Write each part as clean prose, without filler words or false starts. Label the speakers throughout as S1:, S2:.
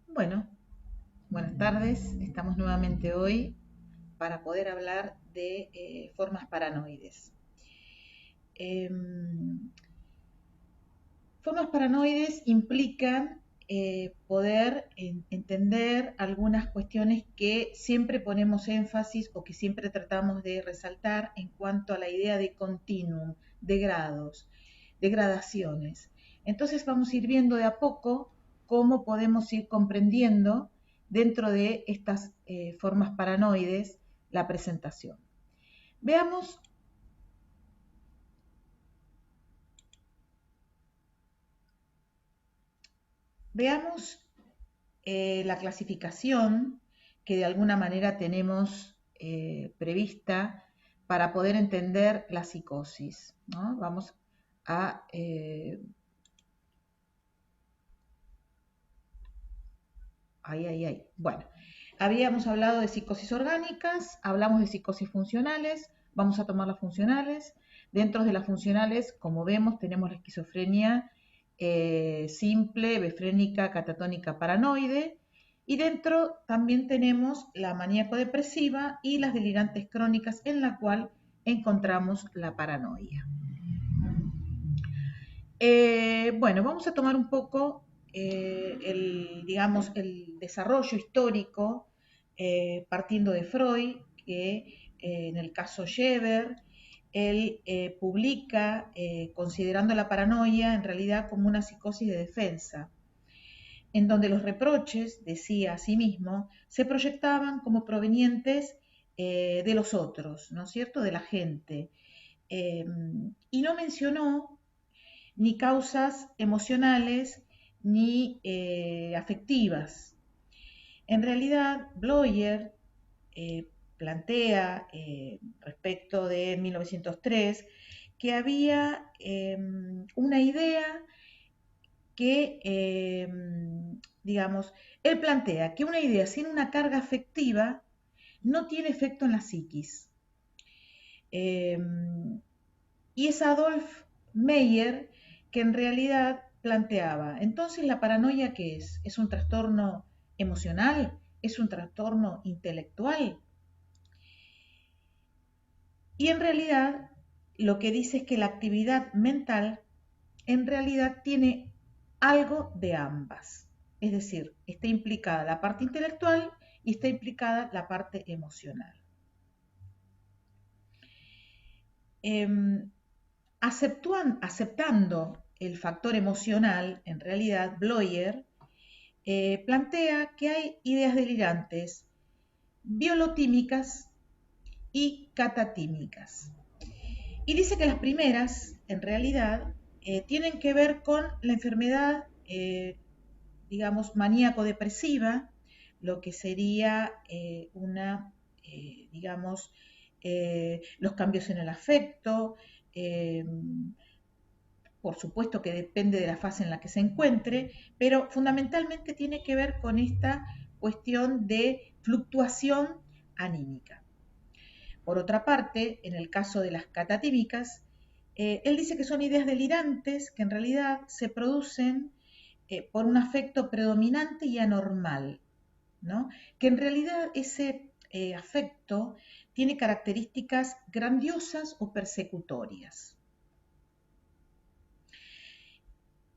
S1: Bueno, buenas tardes. Estamos nuevamente hoy para poder hablar de formas paranoides. Em, Formas paranoides implican poder entender algunas cuestiones que siempre ponemos énfasis o que siempre tratamos de resaltar en cuanto a la idea de continuum, de grados, de gradaciones. Entonces vamos a ir viendo de a poco cómo podemos ir comprendiendo dentro de estas formas paranoides la presentación. Veamos Veamos la clasificación que de alguna manera tenemos prevista para poder entender la psicosis, ¿no? Vamos a... Bueno, habíamos hablado de psicosis orgánicas, hablamos de psicosis funcionales, vamos a tomar las funcionales. Dentro de las funcionales, como vemos, tenemos la esquizofrenia simple, befrénica, catatónica, paranoide. Y dentro también tenemos la maníaco-depresiva y las delirantes crónicas, en la cual encontramos la paranoia. Bueno, vamos a tomar un poco digamos, el desarrollo histórico partiendo de Freud, que en el caso Scheber, él publica considerando la paranoia en realidad como una psicosis de defensa, en donde los reproches, decía a sí mismo, se proyectaban como provenientes de los otros, ¿no es cierto?, de la gente. Y no mencionó ni causas emocionales ni afectivas. En realidad, Bloyer plantea respecto de 1903 que había una idea que, digamos, él plantea que una idea sin una carga afectiva no tiene efecto en la psiquis. Eh, y es Adolf Meyer que en realidad planteaba, entonces la paranoia ¿qué es? ¿Es un trastorno emocional? ¿Es un trastorno intelectual? Y en realidad lo que dice es que la actividad mental en realidad tiene algo de ambas. Es decir, está implicada la parte intelectual y está implicada la parte emocional. Aceptando el factor emocional, en realidad, Bloyer plantea que hay ideas delirantes biolotímicas y catatímicas. Y dice que las primeras, en realidad, tienen que ver con la enfermedad, digamos, maníaco-depresiva, lo que sería digamos, los cambios en el afecto, por supuesto que depende de la fase en la que se encuentre, pero fundamentalmente tiene que ver con esta cuestión de fluctuación anímica. Por otra parte, en el caso de las catatímicas, él dice que son ideas delirantes que en realidad se producen por un afecto predominante y anormal, ¿no? Que en realidad ese afecto tiene características grandiosas o persecutorias.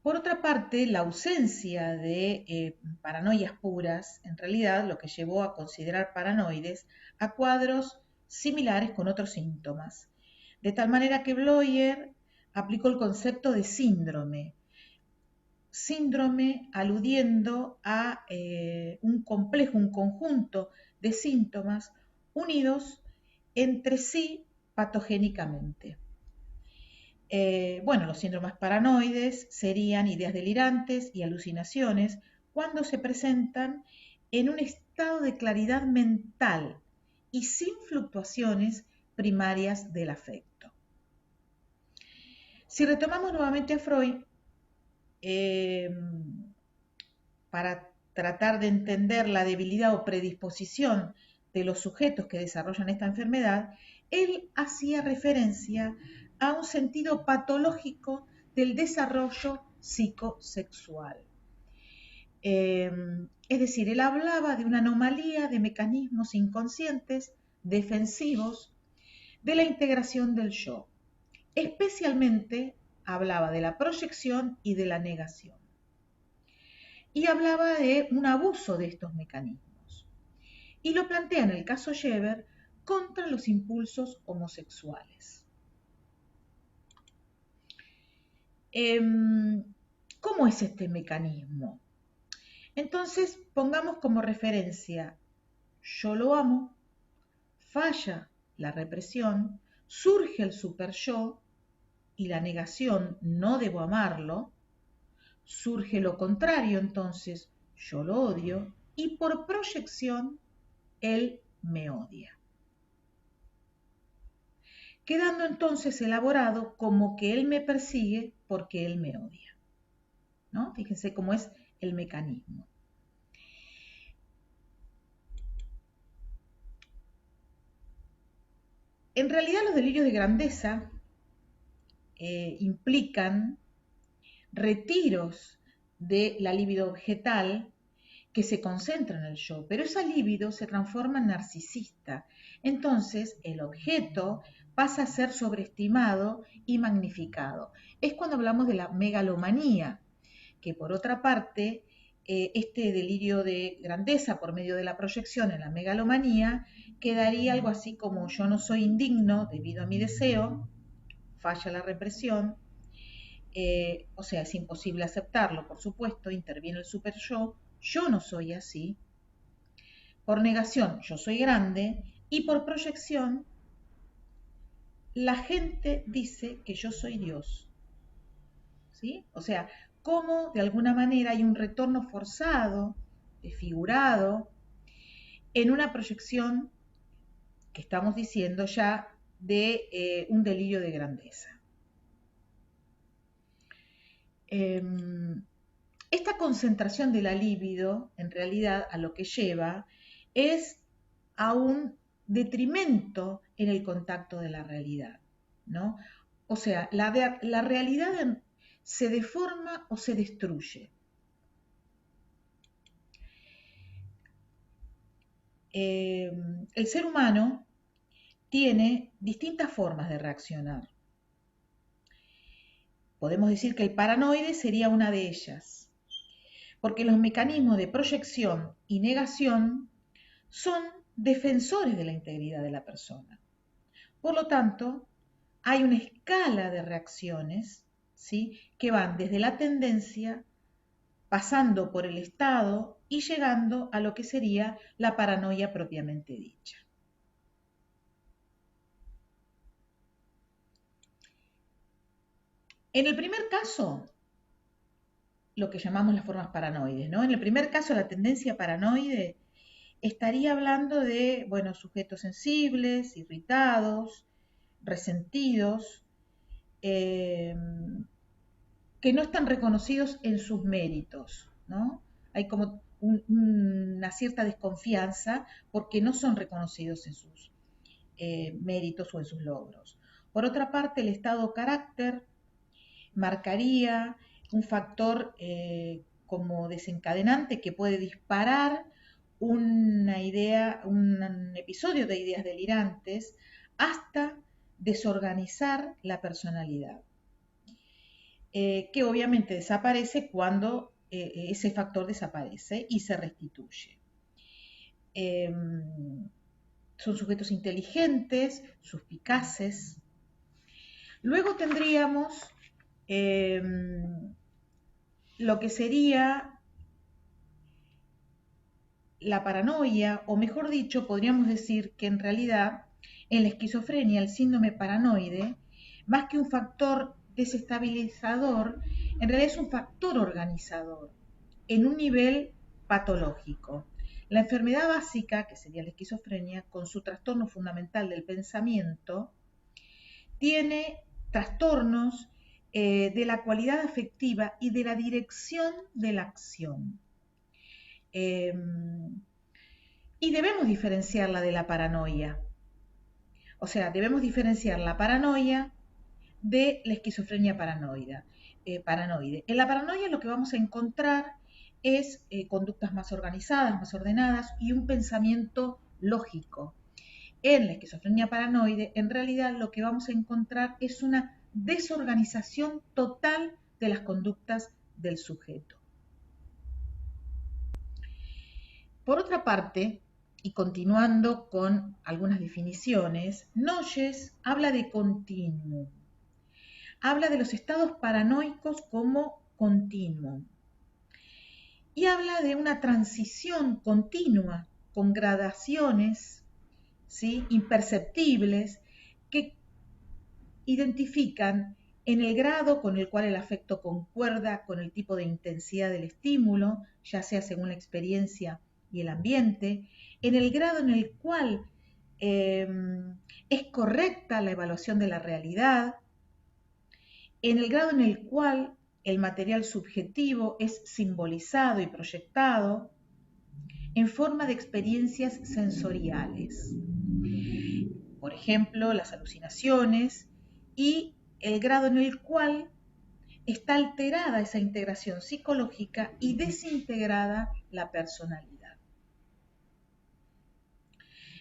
S1: Por otra parte, la ausencia de paranoias puras, en realidad lo que llevó a considerar paranoides a cuadros similares con otros síntomas. De tal manera que Bloyer aplicó el concepto de síndrome. Síndrome aludiendo a un complejo, un conjunto de síntomas unidos entre sí patogénicamente. Bueno, los síndromes paranoides serían ideas delirantes y alucinaciones cuando se presentan en un estado de claridad mental y sin fluctuaciones primarias del afecto. Si retomamos nuevamente a Freud, eh, para tratar de entender la debilidad o predisposición de los sujetos que desarrollan esta enfermedad, él hacía referencia a un sentido patológico del desarrollo psicosexual. Es decir, él hablaba de una anomalía de mecanismos inconscientes defensivos de la integración del yo. Especialmente hablaba de la proyección y de la negación. Y hablaba de un abuso de estos mecanismos. Y lo plantea en el caso Yever contra los impulsos homosexuales. ¿Cómo es este mecanismo? Entonces, pongamos como referencia, yo lo amo, falla la represión, surge el super yo y la negación, no debo amarlo, surge lo contrario, entonces yo lo odio y por proyección él me odia. Quedando entonces elaborado como que él me persigue porque él me odia, ¿no? Fíjense cómo es el mecanismo. En realidad los delirios de grandeza implican retiros de la libido objetal que se concentra en el yo, pero esa libido se transforma en narcisista. Entonces el objeto pasa a ser sobreestimado y magnificado. Es cuando hablamos de la megalomanía, que por otra parte, este delirio de grandeza por medio de la proyección en la megalomanía quedaría algo así como yo no soy indigno debido a mi deseo, falla la represión, o sea, es imposible aceptarlo, por supuesto, interviene el super yo no soy así, por negación yo soy grande y por proyección la gente dice que yo soy Dios, ¿sí? O sea, como de alguna manera hay un retorno forzado, desfigurado, en una proyección que estamos diciendo ya de un delirio de grandeza. Esta concentración de la libido, en realidad, a lo que lleva es a un detrimento en el contacto de la realidad, ¿no? O sea, la realidad se deforma o se destruye. El ser humano tiene distintas formas de reaccionar. Podemos decir que el paranoide sería una de ellas, porque los mecanismos de proyección y negación son defensores de la integridad de la persona. Por lo tanto, hay una escala de reacciones, ¿sí?, que van desde la tendencia, pasando por el estado y llegando a lo que sería la paranoia propiamente dicha. En el primer caso, lo que llamamos las formas paranoides, ¿no? En el primer caso, la tendencia paranoide estaría hablando de, bueno, sujetos sensibles, irritados, resentidos, que no están reconocidos en sus méritos, ¿no? Hay como una cierta desconfianza porque no son reconocidos en sus méritos o en sus logros. Por otra parte, el estado carácter marcaría un factor como desencadenante que puede disparar una idea, un episodio de ideas delirantes hasta desorganizar la personalidad, que obviamente desaparece cuando ese factor desaparece y se restituye. Son sujetos inteligentes, suspicaces. Luego tendríamos lo que sería la paranoia, o mejor dicho, podríamos decir que en realidad en la esquizofrenia el síndrome paranoide, más que un factor desestabilizador, en realidad es un factor organizador en un nivel patológico. La enfermedad básica, que sería la esquizofrenia, con su trastorno fundamental del pensamiento, tiene trastornos de la cualidad afectiva y de la dirección de la acción. Y debemos diferenciarla de la paranoia. O sea, debemos diferenciar la paranoia de la esquizofrenia paranoide. En la paranoia lo que vamos a encontrar es conductas más organizadas, más ordenadas y un pensamiento lógico. En la esquizofrenia paranoide, en realidad lo que vamos a encontrar es una desorganización total de las conductas del sujeto. Por otra parte, y continuando con algunas definiciones, Noyes habla de continuum. Habla de los estados paranoicos como continuum. Y habla de una transición continua con gradaciones, ¿sí?, imperceptibles que identifican en el grado con el cual el afecto concuerda con el tipo de intensidad del estímulo, ya sea según la experiencia y el ambiente, en el grado en el cual es correcta la evaluación de la realidad, en el grado en el cual el material subjetivo es simbolizado y proyectado en forma de experiencias sensoriales. Por ejemplo, las alucinaciones y el grado en el cual está alterada esa integración psicológica y desintegrada la personalidad.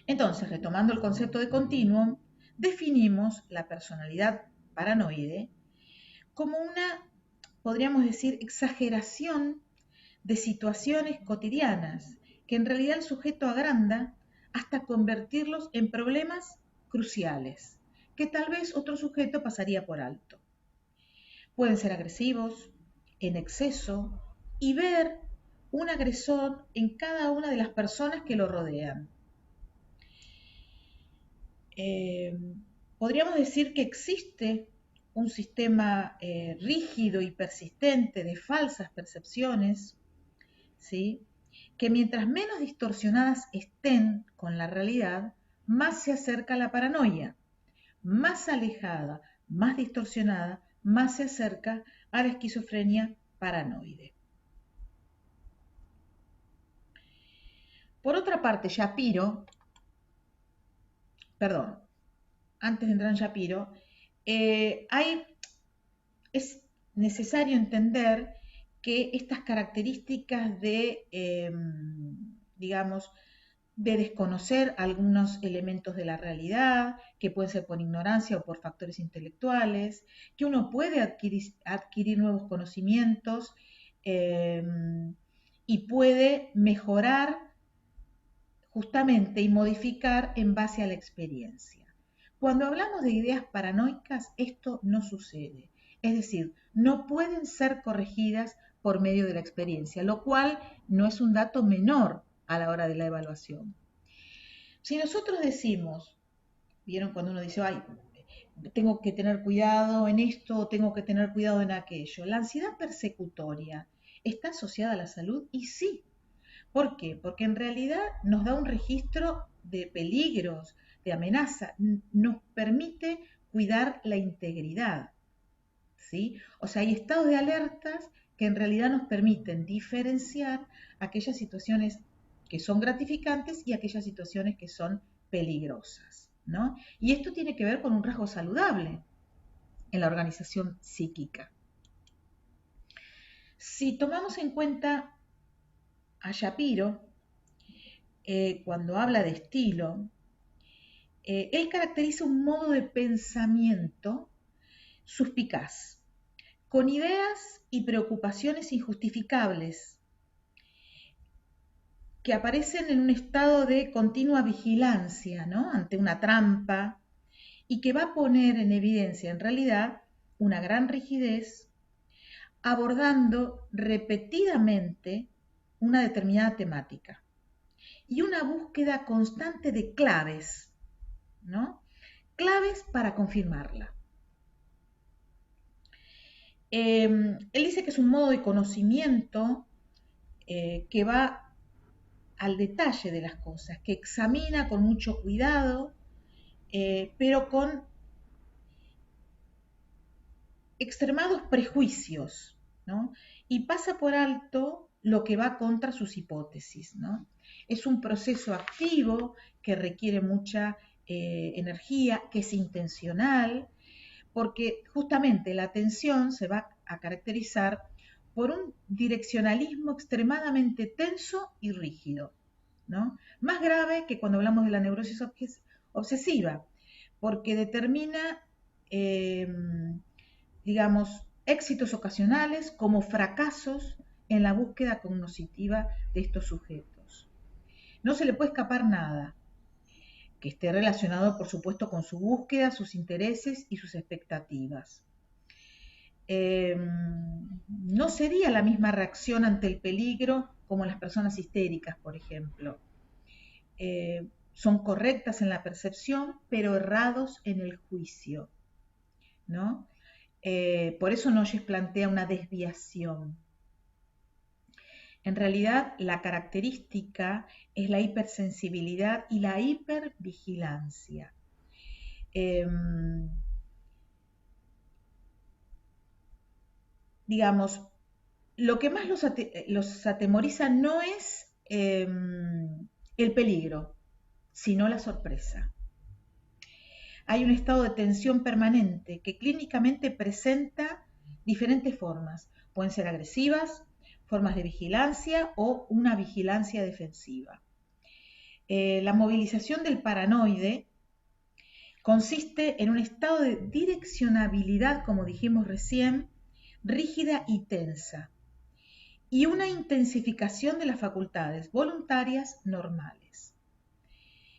S1: Entonces, retomando el concepto de continuum, definimos la personalidad paranoide como una, podríamos decir, exageración de situaciones cotidianas que en realidad el sujeto agranda hasta convertirlos en problemas cruciales que tal vez otro sujeto pasaría por alto. Pueden ser agresivos, en exceso, y ver un agresor en cada una de las personas que lo rodean. Podríamos decir que existe un sistema rígido y persistente de falsas percepciones, ¿sí?, que mientras menos distorsionadas estén con la realidad, más se acerca a la paranoia, más alejada, más distorsionada, más se acerca a la esquizofrenia paranoide. Por otra parte, antes de entrar en Shapiro, es necesario entender que estas características digamos, de desconocer algunos elementos de la realidad, que pueden ser por ignorancia o por factores intelectuales, que uno puede adquirir nuevos conocimientos y puede mejorar justamente y modificar en base a la experiencia. Cuando hablamos de ideas paranoicas, esto no sucede. Es decir, no pueden ser corregidas por medio de la experiencia, lo cual no es un dato menor a la hora de la evaluación. Si nosotros decimos, ¿vieron cuando uno dice, ay, tengo que tener cuidado en esto, tengo que tener cuidado en aquello? La ansiedad persecutoria está asociada a la salud y sí. ¿Por qué? Porque en realidad nos da un registro de peligros, de amenaza, nos permite cuidar la integridad, ¿sí? O sea, hay estados de alertas que en realidad nos permiten diferenciar aquellas situaciones que son gratificantes y aquellas situaciones que son peligrosas, ¿no? Y esto tiene que ver con un rasgo saludable en la organización psíquica. Si tomamos en cuenta a Shapiro, cuando habla de estilo, él caracteriza un modo de pensamiento suspicaz, con ideas y preocupaciones injustificables, que aparecen en un estado de continua vigilancia, ¿no?, ante una trampa, y que va a poner en evidencia en realidad una gran rigidez, abordando repetidamente una determinada temática y una búsqueda constante de claves, ¿no?, claves para confirmarla. Él dice que es un modo de conocimiento que va al detalle de las cosas, que examina con mucho cuidado, pero con extremados prejuicios, ¿no?, y pasa por alto lo que va contra sus hipótesis, ¿no? Es un proceso activo que requiere mucha energía, que es intencional, porque justamente la atención se va a caracterizar por un direccionalismo extremadamente tenso y rígido, ¿no? Más grave que cuando hablamos de la neurosis obsesiva, porque determina, digamos, éxitos ocasionales como fracasos en la búsqueda cognitiva de estos sujetos. No se le puede escapar nada que esté relacionado, por supuesto, con su búsqueda, sus intereses y sus expectativas. No sería la misma reacción ante el peligro como las personas histéricas, por ejemplo. Son correctas en la percepción, pero errados en el juicio, ¿no? Por eso Noyes plantea una desviación. En realidad, la característica es la hipersensibilidad y la hipervigilancia. Digamos, lo que más los atemoriza no es el peligro, sino la sorpresa. Hay un estado de tensión permanente que clínicamente presenta diferentes formas. Pueden ser agresivas, formas de vigilancia o una vigilancia defensiva. La movilización del paranoide consiste en un estado de direccionabilidad, como dijimos recién, rígida y tensa, y una intensificación de las facultades voluntarias normales.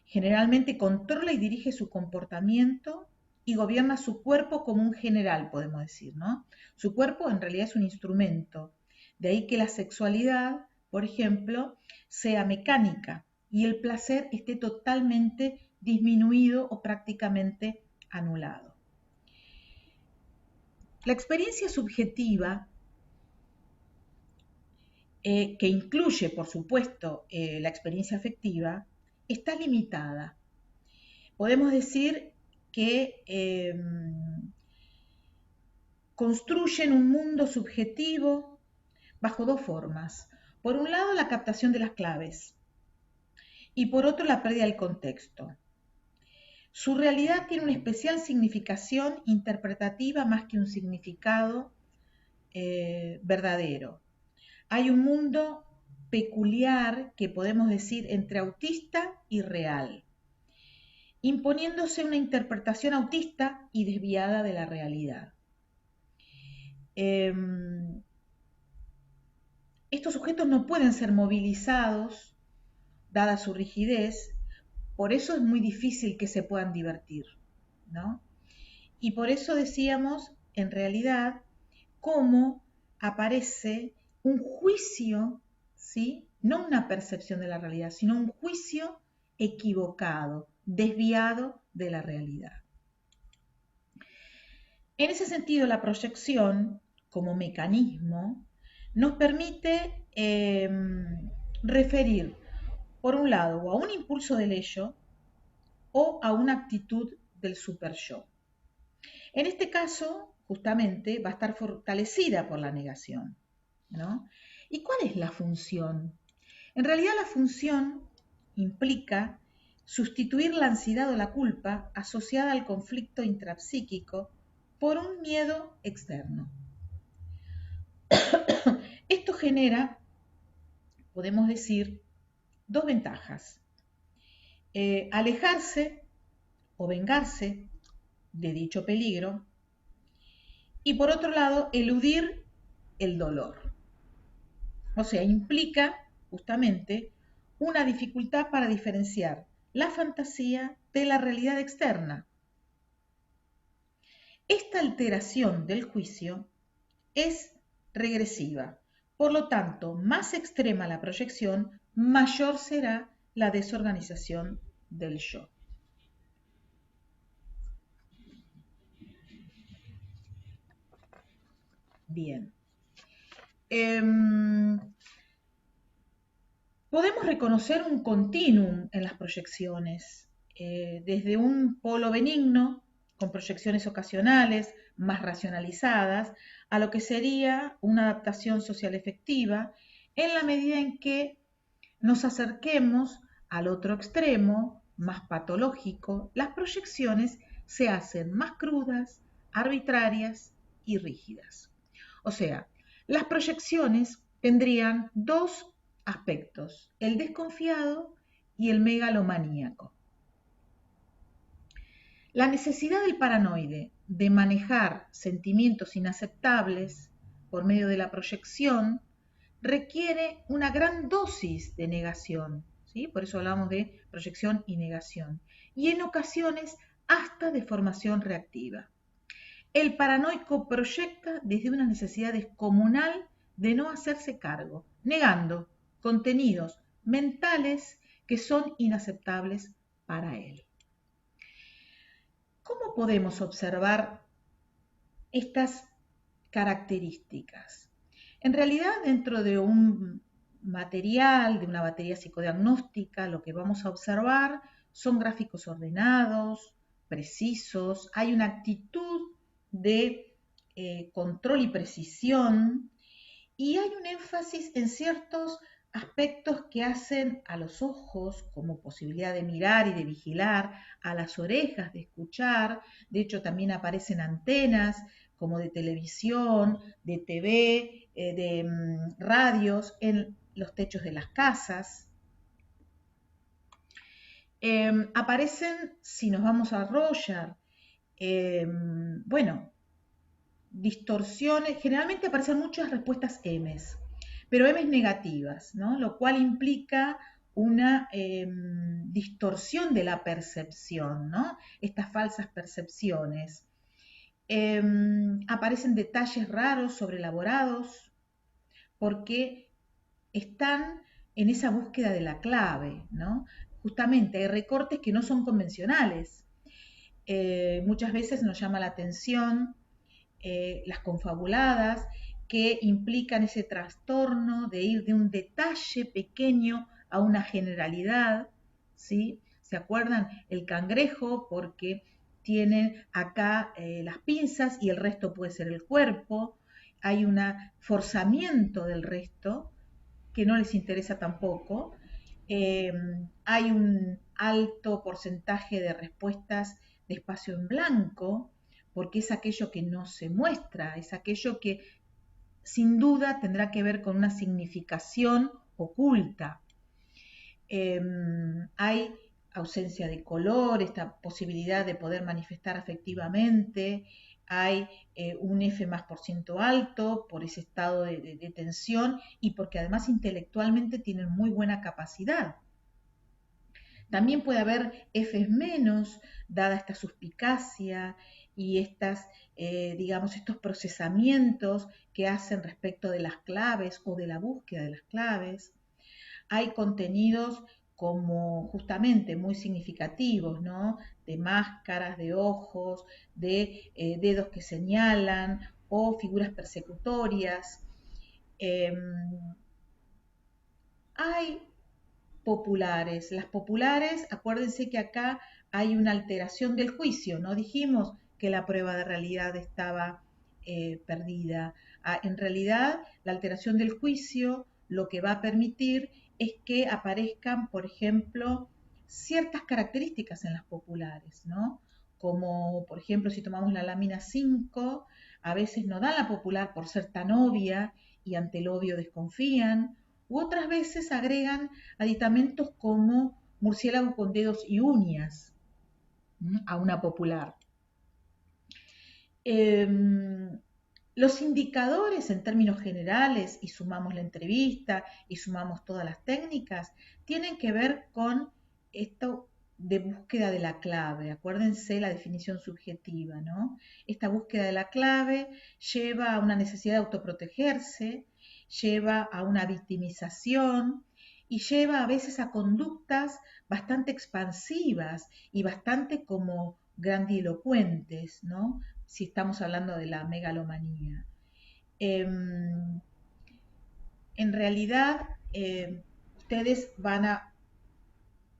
S1: Generalmente controla y dirige su comportamiento y gobierna su cuerpo como un general, podemos decir, ¿no? Su cuerpo en realidad es un instrumento. De ahí que la sexualidad, por ejemplo, sea mecánica y el placer esté totalmente disminuido o prácticamente anulado. La experiencia subjetiva, que incluye, por supuesto, la experiencia afectiva, está limitada. Podemos decir que construyen un mundo subjetivo bajo dos formas. Por un lado, la captación de las claves y por otro, la pérdida del contexto. Su realidad tiene una especial significación interpretativa más que un significado verdadero. Hay un mundo peculiar que podemos decir entre autista y real, imponiéndose una interpretación autista y desviada de la realidad. Estos sujetos no pueden ser movilizados, dada su rigidez, por eso es muy difícil que se puedan divertir, ¿no? Y por eso decíamos, en realidad, cómo aparece un juicio, ¿sí? No una percepción de la realidad, sino un juicio equivocado, desviado de la realidad. En ese sentido, la proyección, como mecanismo, nos permite referir, por un lado, o a un impulso del ello o a una actitud del superyo. En este caso, justamente, va a estar fortalecida por la negación, ¿no? ¿Y cuál es la función? En realidad la función implica sustituir la ansiedad o la culpa asociada al conflicto intrapsíquico por un miedo externo. Esto genera, podemos decir, dos ventajas. Alejarse o vengarse de dicho peligro y por otro lado, eludir el dolor. O sea, implica justamente una dificultad para diferenciar la fantasía de la realidad externa. Esta alteración del juicio es regresiva. Por lo tanto, más extrema la proyección, mayor será la desorganización del yo. Bien. Podemos reconocer un continuum en las proyecciones, desde un polo benigno, con proyecciones ocasionales, más racionalizadas, a lo que sería una adaptación social efectiva, en la medida en que nos acerquemos al otro extremo, más patológico, las proyecciones se hacen más crudas, arbitrarias y rígidas. O sea, Las proyecciones tendrían dos aspectos, el desconfiado y el megalomaníaco. La necesidad del paranoide de manejar sentimientos inaceptables por medio de la proyección requiere una gran dosis de negación, ¿sí? Por eso hablamos de proyección y negación, y en ocasiones hasta de formación reactiva. El paranoico proyecta desde una necesidad descomunal de no hacerse cargo, negando contenidos mentales que son inaceptables para él. ¿Cómo podemos observar estas características? En realidad, dentro de un material, de una batería psicodiagnóstica, lo que vamos a observar son gráficos ordenados, precisos, hay una actitud de control y precisión, y hay un énfasis en ciertos aspectos que hacen a los ojos como posibilidad de mirar y de vigilar, a las orejas de escuchar. De hecho, también aparecen antenas como de televisión, de TV, de radios en los techos de las casas. Aparecen, si nos vamos a Roger, bueno, distorsiones, generalmente aparecen muchas respuestas M's, pero M's negativas, ¿no? Lo cual implica una distorsión de la percepción, ¿no? Estas falsas percepciones. Aparecen detalles raros, sobreelaborados, porque están en esa búsqueda de la clave, ¿no? Justamente hay recortes que no son convencionales. Muchas veces nos llama la atención las confabuladas, que implican ese trastorno de ir de un detalle pequeño a una generalidad, ¿sí? ¿Se acuerdan? El cangrejo, porque tiene acá las pinzas y el resto puede ser el cuerpo. Hay un forzamiento del resto que no les interesa tampoco. Hay un alto porcentaje de respuestas de espacio en blanco, porque es aquello que no se muestra, es aquello que sin duda tendrá que ver con una significación oculta. Hay ausencia de color, esta posibilidad de poder manifestar afectivamente, hay un F más por ciento alto por ese estado de tensión y porque además intelectualmente tienen muy buena capacidad. También puede haber Fs menos, dada esta suspicacia y estas, digamos, estos procesamientos que hacen respecto de las claves o de la búsqueda de las claves. Hay contenidos como justamente muy significativos, ¿no? De máscaras, de ojos, de dedos que señalan o figuras persecutorias. Hay populares. Las populares, acuérdense que acá hay una alteración del juicio, no dijimos que la prueba de realidad estaba perdida. En realidad, la alteración del juicio lo que va a permitir es que aparezcan, por ejemplo, ciertas características en las populares, ¿no? Como, por ejemplo, si tomamos la lámina 5, a veces no dan la popular por ser tan obvia y ante el obvio desconfían, u otras veces agregan aditamentos como murciélago con dedos y uñas a una popular. Los indicadores en términos generales, y sumamos la entrevista y sumamos todas las técnicas, tienen que ver con esto de búsqueda de la clave. Acuérdense la definición subjetiva, ¿no? Esta búsqueda de la clave lleva a una necesidad de autoprotegerse, lleva a una victimización y lleva a veces a conductas bastante expansivas y bastante como grandilocuentes, ¿no? Si estamos hablando de la megalomanía. En realidad, ustedes van a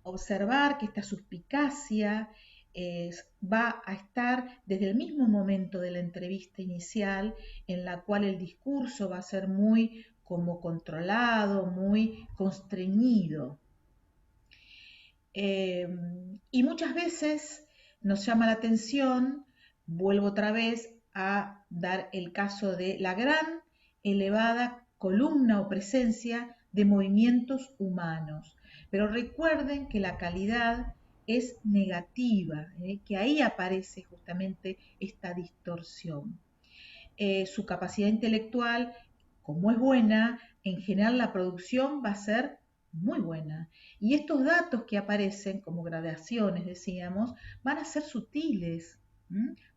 S1: observar que esta suspicacia va a estar desde el mismo momento de la entrevista inicial, en la cual el discurso va a ser muy como controlado, muy constreñido. Y muchas veces nos llama la atención, vuelvo otra vez a dar el caso de la gran elevada columna o presencia de movimientos humanos. Pero recuerden que la calidad es negativa, que ahí aparece justamente esta distorsión. Su capacidad intelectual, como es buena, en general la producción va a ser muy buena. Y estos datos que aparecen como gradaciones, decíamos, van a ser sutiles,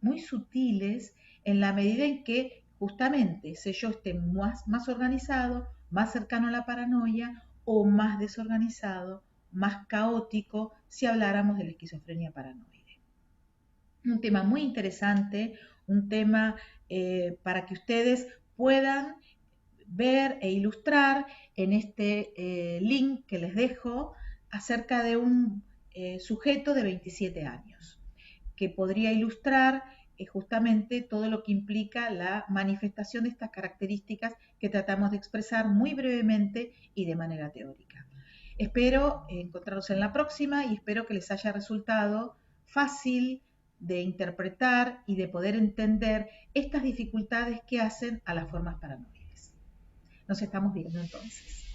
S1: muy sutiles en la medida en que justamente ese yo esté más organizado, más cercano a la paranoia o más desorganizado, más caótico, si habláramos de la esquizofrenia paranoide. Un tema muy interesante, un tema para que ustedes puedan ver e ilustrar en este link que les dejo acerca de un sujeto de 27 años que podría ilustrar justamente todo lo que implica la manifestación de estas características que tratamos de expresar muy brevemente y de manera teórica. Espero encontrarnos en la próxima y espero que les haya resultado fácil de interpretar y de poder entender estas dificultades que hacen a las formas paranoides. Nos estamos viendo entonces.